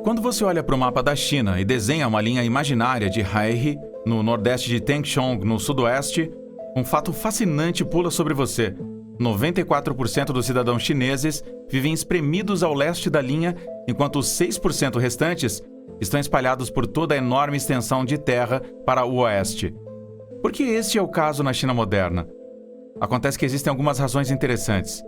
Quando você olha para o mapa da China e desenha uma linha imaginária de Heihe, no nordeste de Tengchong, no sudoeste, um fato fascinante pula sobre você. 94% dos cidadãos chineses vivem espremidos ao leste da linha, enquanto os 6% restantes estão espalhados por toda a enorme extensão de terra para o oeste. Por que este é o caso na China moderna? Acontece que existem algumas razões interessantes.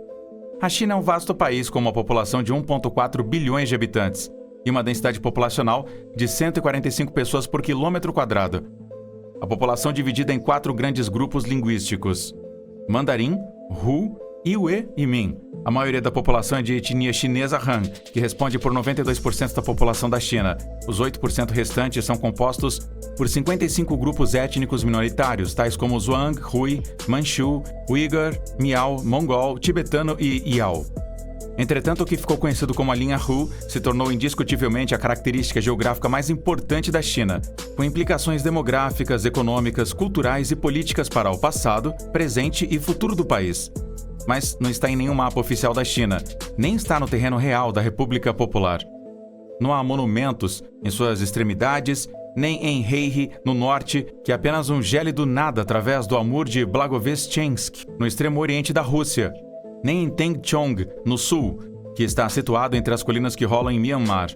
A China é um vasto país com uma população de 1,4 bilhões de habitantes e uma densidade populacional de 145 pessoas por quilômetro quadrado. A população é dividida em 4 grandes grupos linguísticos: Mandarim, Hu, Yue e Min. A maioria da população é de etnia chinesa Han, que responde por 92% da população da China. Os 8% restantes são compostos por 55 grupos étnicos minoritários, tais como Zhuang, Hui, Manchu, Uyghur, Miao, Mongol, Tibetano e Yao. Entretanto, o que ficou conhecido como a linha Hu se tornou indiscutivelmente a característica geográfica mais importante da China, com implicações demográficas, econômicas, culturais e políticas para o passado, presente e futuro do país. Mas não está em nenhum mapa oficial da China, nem está no terreno real da República Popular. Não há monumentos em suas extremidades, nem em Heihe, no norte, que é apenas um gélido nada através do Amur de Blagovestchensk, no extremo oriente da Rússia, nem em Tengchong, no sul, que está situado entre as colinas que rolam em Myanmar,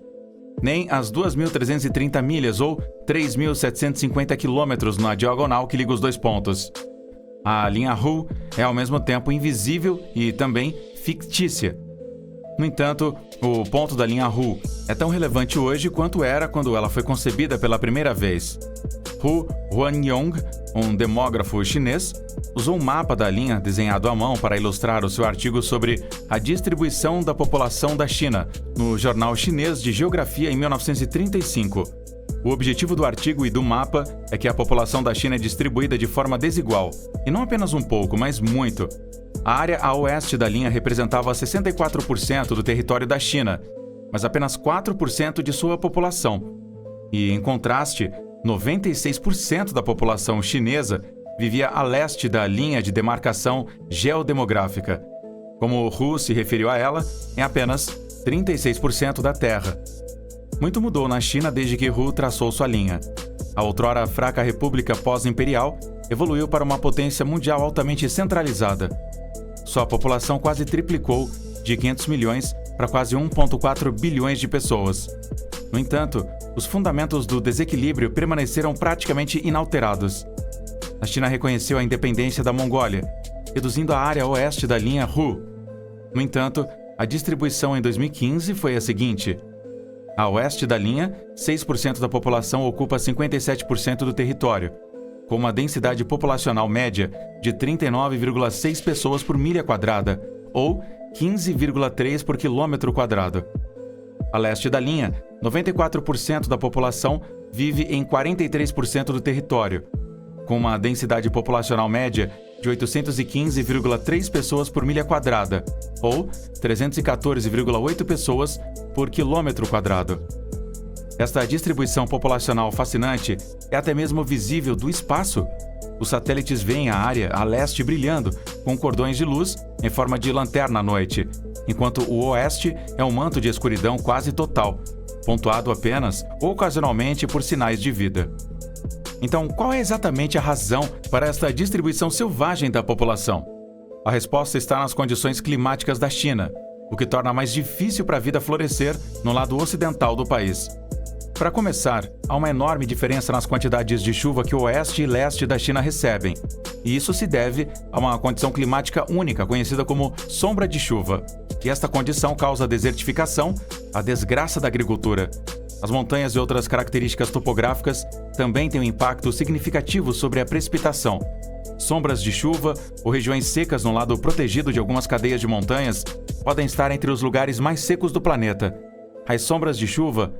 nem as 2.330 milhas ou 3.750 quilômetros na diagonal que liga os dois pontos. A linha Hu é ao mesmo tempo invisível e também fictícia. No entanto, o ponto da linha Hu é tão relevante hoje quanto era quando ela foi concebida pela primeira vez. Hu Huanyong, um demógrafo chinês, usou um mapa da linha desenhado à mão para ilustrar o seu artigo sobre a distribuição da população da China no Jornal Chinês de Geografia em 1935. O objetivo do artigo e do mapa é que a população da China é distribuída de forma desigual, e não apenas um pouco, mas muito. A área a oeste da linha representava 64% do território da China, mas apenas 4% de sua população. E, em contraste, 96% da população chinesa vivia a leste da linha de demarcação geodemográfica. Como o Hu se referiu a ela, em apenas 36% da terra. Muito mudou na China desde que Hu traçou sua linha. A outrora fraca república pós-imperial evoluiu para uma potência mundial altamente centralizada. Sua população quase triplicou, de 500 milhões para quase 1,4 bilhões de pessoas. No entanto, os fundamentos do desequilíbrio permaneceram praticamente inalterados. A China reconheceu a independência da Mongólia, reduzindo a área oeste da linha Hu. No entanto, a distribuição em 2015 foi a seguinte: a oeste da linha, 6% da população ocupa 57% do território, com uma densidade populacional média de 39,6 pessoas por milha quadrada, ou 15,3 por quilômetro quadrado. A leste da linha, 94% da população vive em 43% do território, com uma densidade populacional média de 815,3 pessoas por milha quadrada, ou 314,8 pessoas por quilômetro quadrado. Esta distribuição populacional fascinante é até mesmo visível do espaço. Os satélites veem a área a leste brilhando com cordões de luz em forma de lanterna à noite, enquanto o oeste é um manto de escuridão quase total, pontuado apenas ocasionalmente por sinais de vida. Então, qual é exatamente a razão para esta distribuição selvagem da população? A resposta está nas condições climáticas da China, o que torna mais difícil para a vida florescer no lado ocidental do país. Para começar, há uma enorme diferença nas quantidades de chuva que o oeste e leste da China recebem, e isso se deve a uma condição climática única, conhecida como sombra de chuva. E esta condição causa a desertificação, a desgraça da agricultura. As montanhas e outras características topográficas também têm um impacto significativo sobre a precipitação. Sombras de chuva ou regiões secas no lado protegido de algumas cadeias de montanhas podem estar entre os lugares mais secos do planeta. As sombras de chuva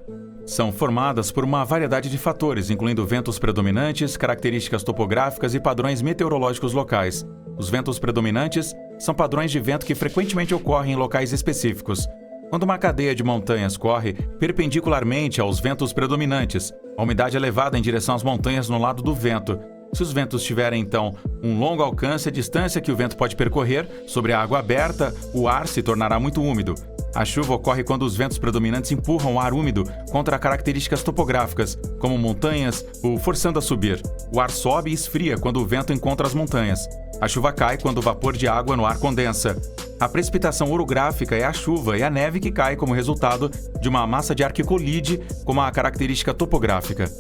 são formadas por uma variedade de fatores, incluindo ventos predominantes, características topográficas e padrões meteorológicos locais. Os ventos predominantes são padrões de vento que frequentemente ocorrem em locais específicos. Quando uma cadeia de montanhas corre perpendicularmente aos ventos predominantes, a umidade é levada em direção às montanhas no lado do vento. Se os ventos tiverem, então, um longo alcance, a distância que o vento pode percorrer sobre a água aberta, o ar se tornará muito úmido. A chuva ocorre quando os ventos predominantes empurram o ar úmido contra características topográficas, como montanhas, o forçando a subir. O ar sobe e esfria quando o vento encontra as montanhas. A chuva cai quando o vapor de água no ar condensa. A precipitação orográfica é a chuva e a neve que cai como resultado de uma massa de ar que colide com uma característica topográfica.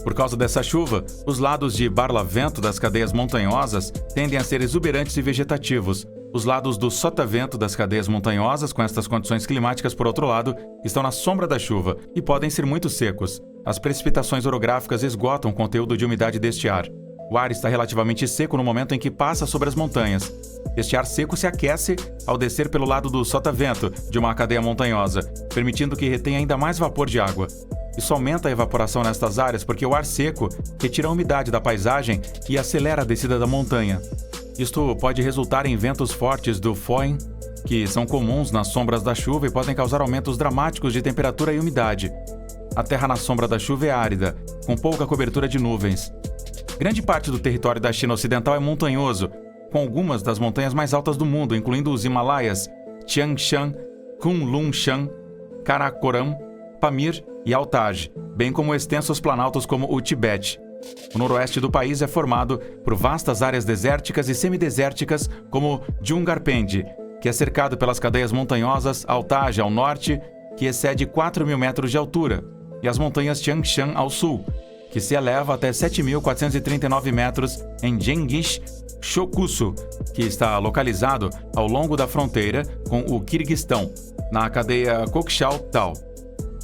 Por causa dessa chuva, os lados de barlavento das cadeias montanhosas tendem a ser exuberantes e vegetativos. Os lados do sotavento das cadeias montanhosas, com estas condições climáticas, por outro lado, estão na sombra da chuva e podem ser muito secos. As precipitações orográficas esgotam o conteúdo de umidade deste ar. O ar está relativamente seco no momento em que passa sobre as montanhas. Este ar seco se aquece ao descer pelo lado do sotavento de uma cadeia montanhosa, permitindo que retenha ainda mais vapor de água. Isso aumenta a evaporação nestas áreas porque o ar seco retira a umidade da paisagem e acelera a descida da montanha. Isto pode resultar em ventos fortes do foehn, que são comuns nas sombras da chuva e podem causar aumentos dramáticos de temperatura e umidade. A terra na sombra da chuva é árida, com pouca cobertura de nuvens. Grande parte do território da China Ocidental é montanhoso, com algumas das montanhas mais altas do mundo, incluindo os Himalaias, Tian Shan, Kunlun-shan, Karakoram, Pamir e Altaj, bem como extensos planaltos como o Tibete. O noroeste do país é formado por vastas áreas desérticas e semidesérticas como Djungarpend, que é cercado pelas cadeias montanhosas Altaj ao norte, que excede 4.000 metros de altura, e as montanhas Tian Shan ao sul, que se eleva até 7.439 metros em Gengish Shokusu, que está localizado ao longo da fronteira com o Quirguistão, na cadeia Kokshaltal.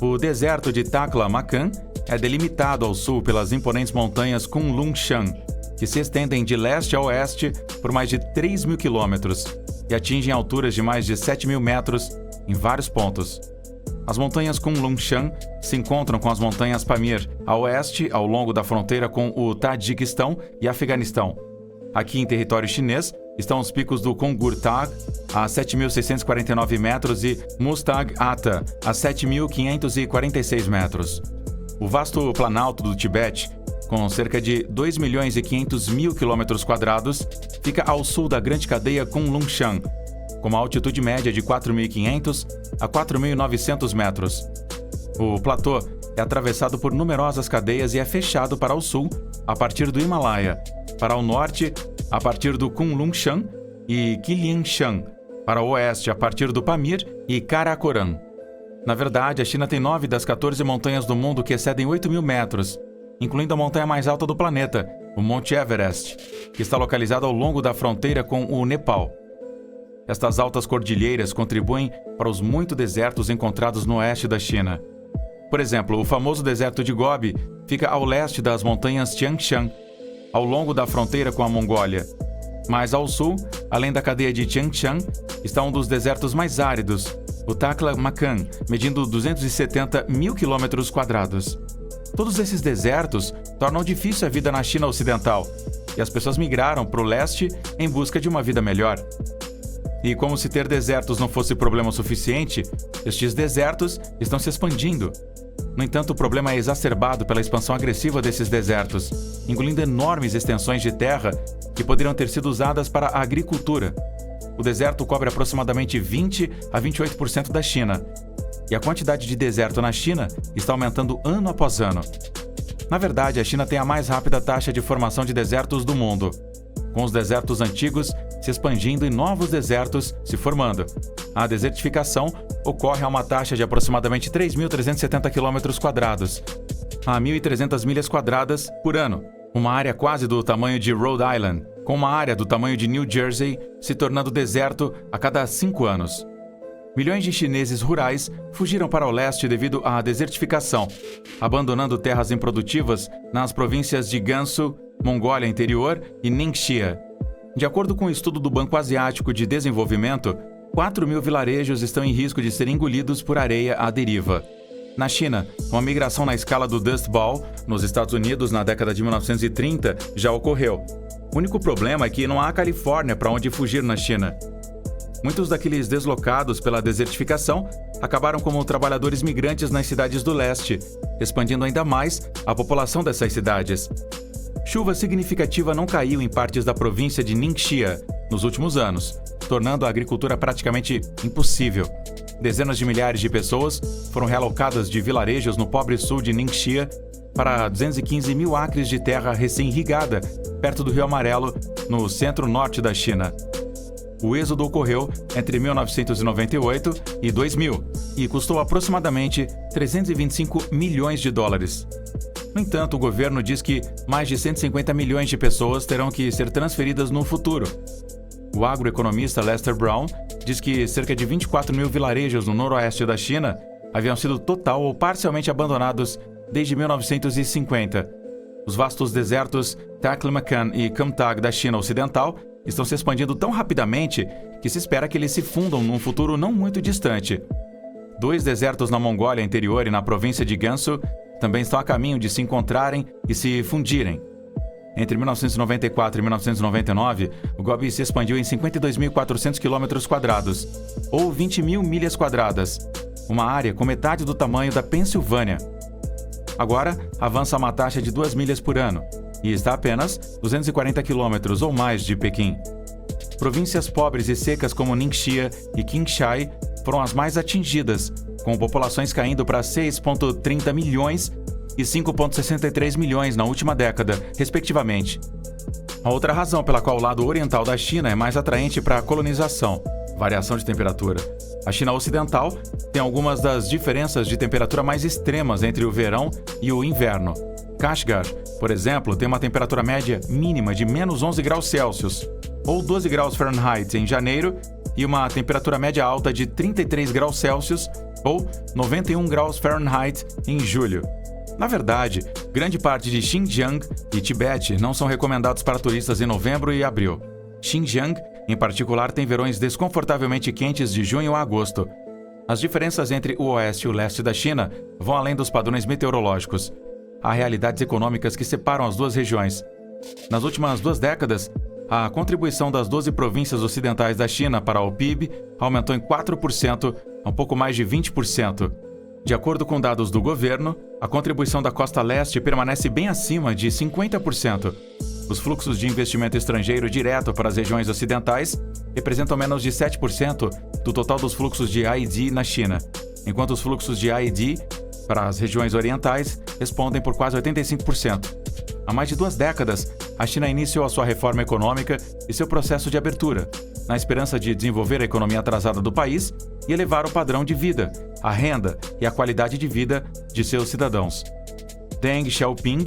O deserto de Taklamakan é delimitado ao sul pelas imponentes montanhas Kunlun-shan, que se estendem de leste a oeste por mais de 3.000 quilômetros e atingem alturas de mais de 7.000 metros em vários pontos. As montanhas Kunlun-shan se encontram com as montanhas Pamir a oeste, ao longo da fronteira com o Tajiquistão e Afeganistão. Aqui em território chinês estão os picos do Kongurtag, a 7.649 metros, e Mustag Ata, a 7.546 metros. O vasto planalto do Tibete, com cerca de 2.500.000 km², fica ao sul da grande cadeia Kunlun-shan, com uma altitude média de 4.500 a 4.900 metros. O platô é atravessado por numerosas cadeias e é fechado para o sul a partir do Himalaia, para o norte a partir do Kunlun-shan e Qilianshan, para o oeste a partir do Pamir e Karakoram. Na verdade, a China tem 9 das 14 montanhas do mundo que excedem 8.000 metros, incluindo a montanha mais alta do planeta, o Monte Everest, que está localizado ao longo da fronteira com o Nepal. Estas altas cordilheiras contribuem para os muitos desertos encontrados no oeste da China. Por exemplo, o famoso deserto de Gobi fica ao leste das montanhas Tian Shan, ao longo da fronteira com a Mongólia. Mais ao sul, além da cadeia de Tian Shan, está um dos desertos mais áridos, o Taklamakan, medindo 270.000 km². Todos esses desertos tornam difícil a vida na China Ocidental, e as pessoas migraram para o leste em busca de uma vida melhor. E como se ter desertos não fosse problema suficiente, estes desertos estão se expandindo. No entanto, o problema é exacerbado pela expansão agressiva desses desertos, engolindo enormes extensões de terra que poderiam ter sido usadas para a agricultura. O deserto cobre aproximadamente 20 a 28% da China, e a quantidade de deserto na China está aumentando ano após ano. Na verdade, a China tem a mais rápida taxa de formação de desertos do mundo, com os desertos antigos se expandindo e novos desertos se formando. A desertificação ocorre a uma taxa de aproximadamente 3.370 km², a 1.300 milhas quadradas por ano, uma área quase do tamanho de Rhode Island, com uma área do tamanho de New Jersey se tornando deserto a cada 5 anos. Milhões de chineses rurais fugiram para o leste devido à desertificação, abandonando terras improdutivas nas províncias de Gansu, Mongólia Interior e Ningxia. De acordo com um estudo do Banco Asiático de Desenvolvimento, 4.000 vilarejos estão em risco de serem engolidos por areia à deriva. Na China, uma migração na escala do Dust Bowl, nos Estados Unidos na década de 1930, já ocorreu. O único problema é que não há Califórnia para onde fugir na China. Muitos daqueles deslocados pela desertificação acabaram como trabalhadores migrantes nas cidades do leste, expandindo ainda mais a população dessas cidades. Chuva significativa não caiu em partes da província de Ningxia nos últimos anos, tornando a agricultura praticamente impossível. dezenas de milhares de pessoas foram realocadas de vilarejos no pobre sul de Ningxia para 215 mil acres de terra recém-irrigada, perto do Rio Amarelo, no centro-norte da China. O êxodo ocorreu entre 1998 e 2000 e custou aproximadamente 325 milhões de dólares. No entanto, o governo diz que mais de 150 milhões de pessoas terão que ser transferidas no futuro. O agroeconomista Lester Brown diz que cerca de 24 mil vilarejos no noroeste da China haviam sido total ou parcialmente abandonados desde 1950. Os vastos desertos Taklamakan e Kamtag da China Ocidental estão se expandindo tão rapidamente que se espera que eles se fundam num futuro não muito distante. 2 desertos na Mongólia Interior e na província de Gansu também estão a caminho de se encontrarem e se fundirem. Entre 1994 e 1999, o Gobi se expandiu em 52.400 km², ou 20 mil milhas quadradas, uma área com metade do tamanho da Pensilvânia. Agora, avança a uma taxa de 2 milhas por ano e está a apenas 240 quilômetros ou mais de Pequim. Províncias pobres e secas como Ningxia e Qinghai foram as mais atingidas, com populações caindo para 6,30 milhões e 5,63 milhões na última década, respectivamente. A outra razão pela qual o lado oriental da China é mais atraente para a colonização: variação de temperatura. A China Ocidental tem algumas das diferenças de temperatura mais extremas entre o verão e o inverno. Kashgar, por exemplo, tem uma temperatura média mínima de menos 11 graus Celsius, ou 12 graus Fahrenheit em janeiro, e uma temperatura média alta de 33 graus Celsius, ou 91 graus Fahrenheit em julho. Na verdade, grande parte de Xinjiang e Tibete não são recomendados para turistas em novembro e abril. Xinjiang, em particular, tem verões desconfortavelmente quentes de junho a agosto. As diferenças entre o oeste e o leste da China vão além dos padrões meteorológicos. Há realidades econômicas que separam as duas regiões. Nas últimas 2 décadas, a contribuição das 12 províncias ocidentais da China para o PIB aumentou em 4% a um pouco mais de 20%. De acordo com dados do governo, a contribuição da costa leste permanece bem acima de 50%. Os fluxos de investimento estrangeiro direto para as regiões ocidentais representam menos de 7% do total dos fluxos de I&D na China, enquanto os fluxos de I&D para as regiões orientais respondem por quase 85%. Há mais de 2 décadas, a China iniciou a sua reforma econômica e seu processo de abertura, na esperança de desenvolver a economia atrasada do país e elevar o padrão de vida, a renda e a qualidade de vida de seus cidadãos. Deng Xiaoping,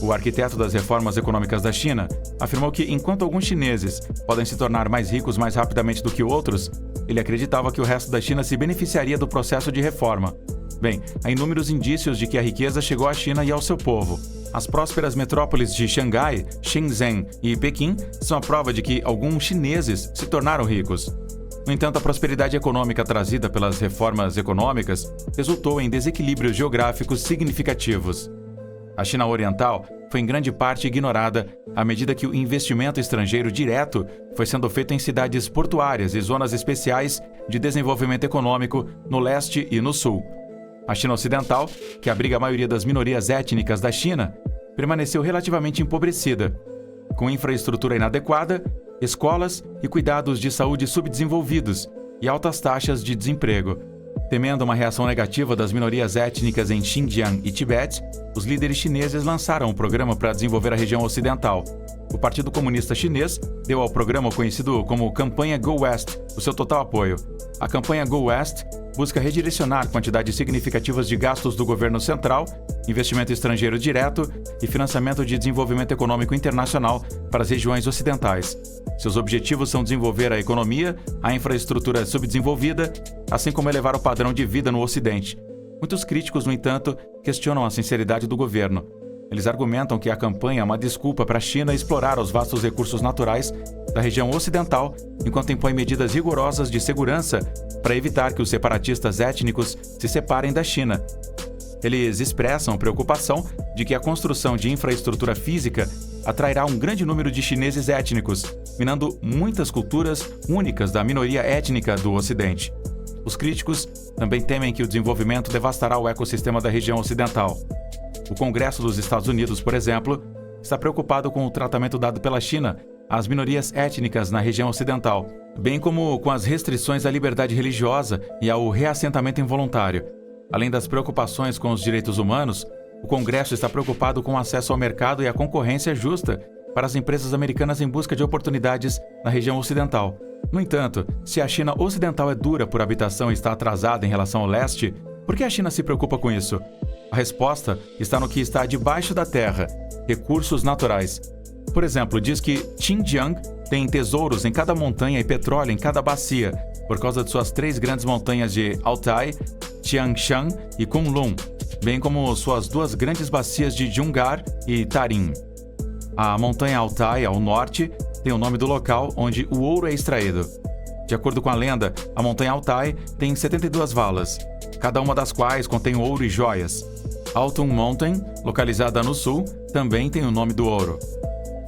o arquiteto das reformas econômicas da China, afirmou que enquanto alguns chineses podem se tornar mais ricos mais rapidamente do que outros, ele acreditava que o resto da China se beneficiaria do processo de reforma. Bem, há inúmeros indícios de que a riqueza chegou à China e ao seu povo. As prósperas metrópoles de Xangai, Shenzhen e Pequim são a prova de que alguns chineses se tornaram ricos. No entanto, a prosperidade econômica trazida pelas reformas econômicas resultou em desequilíbrios geográficos significativos. A China Oriental foi em grande parte ignorada à medida que o investimento estrangeiro direto foi sendo feito em cidades portuárias e zonas especiais de desenvolvimento econômico no leste e no sul. A China Ocidental, que abriga a maioria das minorias étnicas da China, permaneceu relativamente empobrecida, com infraestrutura inadequada, escolas e cuidados de saúde subdesenvolvidos e altas taxas de desemprego. Temendo uma reação negativa das minorias étnicas em Xinjiang e Tibete, os líderes chineses lançaram um programa para desenvolver a região ocidental. O Partido Comunista Chinês deu ao programa conhecido como Campanha Go West o seu total apoio. A campanha Go West busca redirecionar quantidades significativas de gastos do governo central, investimento estrangeiro direto e financiamento de desenvolvimento econômico internacional para as regiões ocidentais. Seus objetivos são desenvolver a economia, a infraestrutura subdesenvolvida, assim como elevar o padrão de vida no Ocidente. Muitos críticos, no entanto, questionam a sinceridade do governo. Eles argumentam que a campanha é uma desculpa para a China explorar os vastos recursos naturais da região ocidental, enquanto impõe medidas rigorosas de segurança para evitar que os separatistas étnicos se separem da China. Eles expressam preocupação de que a construção de infraestrutura física atrairá um grande número de chineses étnicos, minando muitas culturas únicas da minoria étnica do Ocidente. Os críticos também temem que o desenvolvimento devastará o ecossistema da região ocidental. O Congresso dos Estados Unidos, por exemplo, está preocupado com o tratamento dado pela China às minorias étnicas na região ocidental, bem como com as restrições à liberdade religiosa e ao reassentamento involuntário. Além das preocupações com os direitos humanos, o Congresso está preocupado com o acesso ao mercado e a concorrência justa para as empresas americanas em busca de oportunidades na região ocidental. No entanto, se a China ocidental é dura por habitação e está atrasada em relação ao leste, por que a China se preocupa com isso? A resposta está no que está debaixo da terra: recursos naturais. Por exemplo, diz que Xinjiang tem tesouros em cada montanha e petróleo em cada bacia, por causa de suas 3 grandes montanhas de Altai, Tian Shan e Kunlun, bem como suas 2 grandes bacias de Jungar e Tarim. A montanha Altai, ao norte, tem o nome do local onde o ouro é extraído. De acordo com a lenda, a montanha Altai tem 72 valas, cada uma das quais contém ouro e joias. Altum Mountain, localizada no sul, também tem o nome do ouro.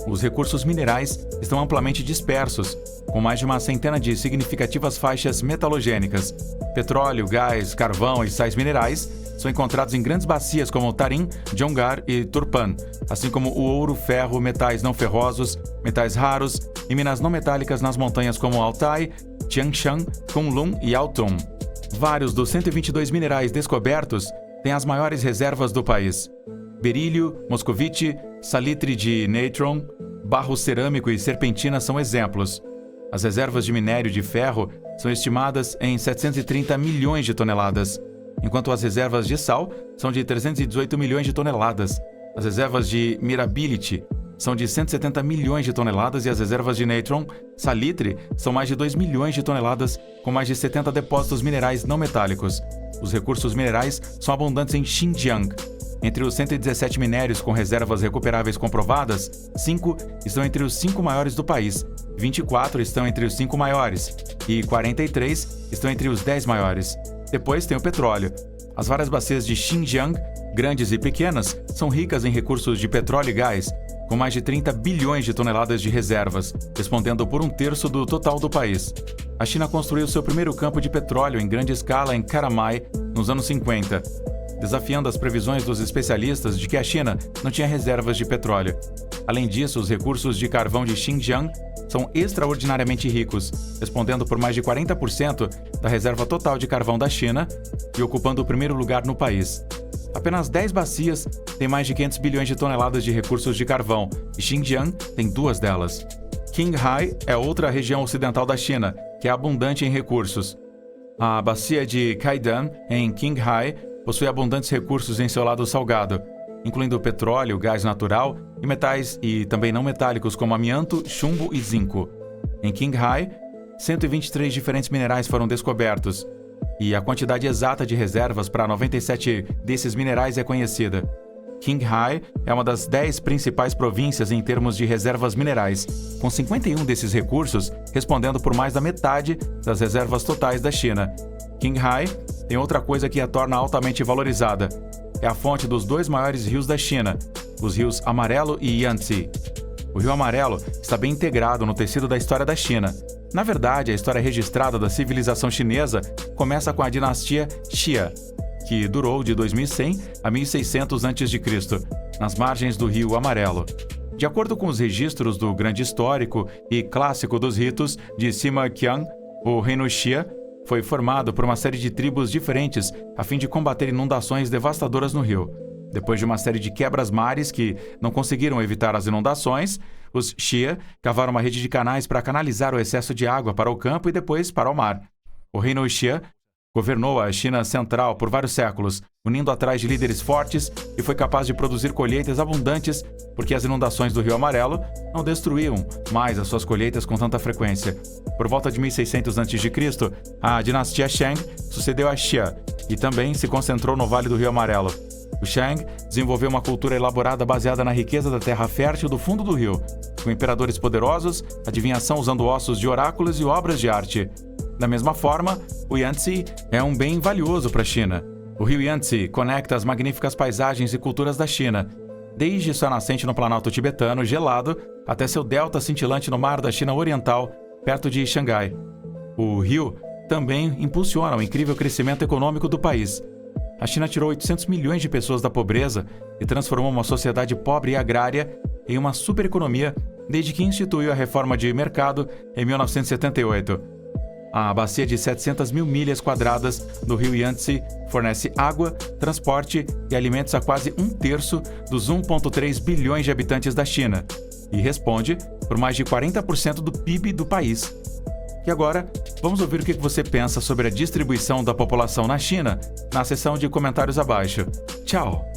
Os recursos minerais estão amplamente dispersos, com mais de uma centena de significativas faixas metalogênicas. Petróleo, gás, carvão e sais minerais são encontrados em grandes bacias como Tarim, Jongar e Turpan, assim como o ouro, ferro, metais não ferrosos, metais raros e minas não metálicas nas montanhas como Altai, Tianshan, Kunlun e Altum. Vários dos 122 minerais descobertos têm as maiores reservas do país. Berílio, moscovite, salitre de natron, barro cerâmico e serpentina são exemplos. As reservas de minério de ferro são estimadas em 730 milhões de toneladas, enquanto as reservas de sal são de 318 milhões de toneladas. As reservas de mirability são de 170 milhões de toneladas e as reservas de natron, salitre, são mais de 2 milhões de toneladas, com mais de 70 depósitos minerais não metálicos. Os recursos minerais são abundantes em Xinjiang. Entre os 117 minérios com reservas recuperáveis comprovadas, 5 estão entre os 5 maiores do país, 24 estão entre os 5 maiores e 43 estão entre os 10 maiores. Depois tem o petróleo. As várias bacias de Xinjiang, grandes e pequenas, são ricas em recursos de petróleo e gás, com mais de 30 bilhões de toneladas de reservas, respondendo por 1/3 do total do país. A China construiu seu primeiro campo de petróleo em grande escala em Karamai nos anos 50, desafiando as previsões dos especialistas de que a China não tinha reservas de petróleo. Além disso, os recursos de carvão de Xinjiang são extraordinariamente ricos, respondendo por mais de 40% da reserva total de carvão da China e ocupando o primeiro lugar no país. Apenas 10 bacias têm mais de 500 bilhões de toneladas de recursos de carvão e Xinjiang tem 2 delas. Qinghai é outra região ocidental da China, que é abundante em recursos. A bacia de Kaidan, em Qinghai, possui abundantes recursos em seu lado salgado, incluindo petróleo, gás natural e metais e também não metálicos como amianto, chumbo e zinco. Em Qinghai, 123 diferentes minerais foram descobertos, e a quantidade exata de reservas para 97 desses minerais é conhecida. Qinghai é uma das 10 principais províncias em termos de reservas minerais, com 51 desses recursos respondendo por mais da metade das reservas totais da China. Qinghai tem outra coisa que a torna altamente valorizada. É a fonte dos 2 maiores rios da China, os rios Amarelo e Yangtze. O Rio Amarelo está bem integrado no tecido da história da China. Na verdade, a história registrada da civilização chinesa começa com a dinastia Xia, que durou de 2100 a 1600 a.C., nas margens do Rio Amarelo. De acordo com os registros do Grande Histórico e Clássico dos Ritos de Sima Qian, o Reino Xia foi formado por uma série de tribos diferentes a fim de combater inundações devastadoras no rio. Depois de uma série de quebras-mares que não conseguiram evitar as inundações, os Xia cavaram uma rede de canais para canalizar o excesso de água para o campo e depois para o mar. O Reino Xia governou a China central por vários séculos, unindo atrás de líderes fortes e foi capaz de produzir colheitas abundantes porque as inundações do Rio Amarelo não destruíam mais as suas colheitas com tanta frequência. Por volta de 1600 a.C., a dinastia Shang sucedeu a Xia e também se concentrou no Vale do Rio Amarelo. O Shang desenvolveu uma cultura elaborada baseada na riqueza da terra fértil do fundo do rio, com imperadores poderosos, adivinhação usando ossos de oráculos e obras de arte. Da mesma forma, o Yangtze é um bem valioso para a China. O rio Yangtze conecta as magníficas paisagens e culturas da China, desde sua nascente no Planalto tibetano gelado até seu delta cintilante no mar da China Oriental, perto de Xangai. O rio também impulsiona o incrível crescimento econômico do país. A China tirou 800 milhões de pessoas da pobreza e transformou uma sociedade pobre e agrária em uma supereconomia desde que instituiu a reforma de mercado em 1978. A bacia de 700 mil milhas quadradas do rio Yangtze fornece água, transporte e alimentos a quase um terço dos 1,3 bilhões de habitantes da China e responde por mais de 40% do PIB do país. E agora, vamos ouvir o que você pensa sobre a distribuição da população na China na seção de comentários abaixo. Tchau!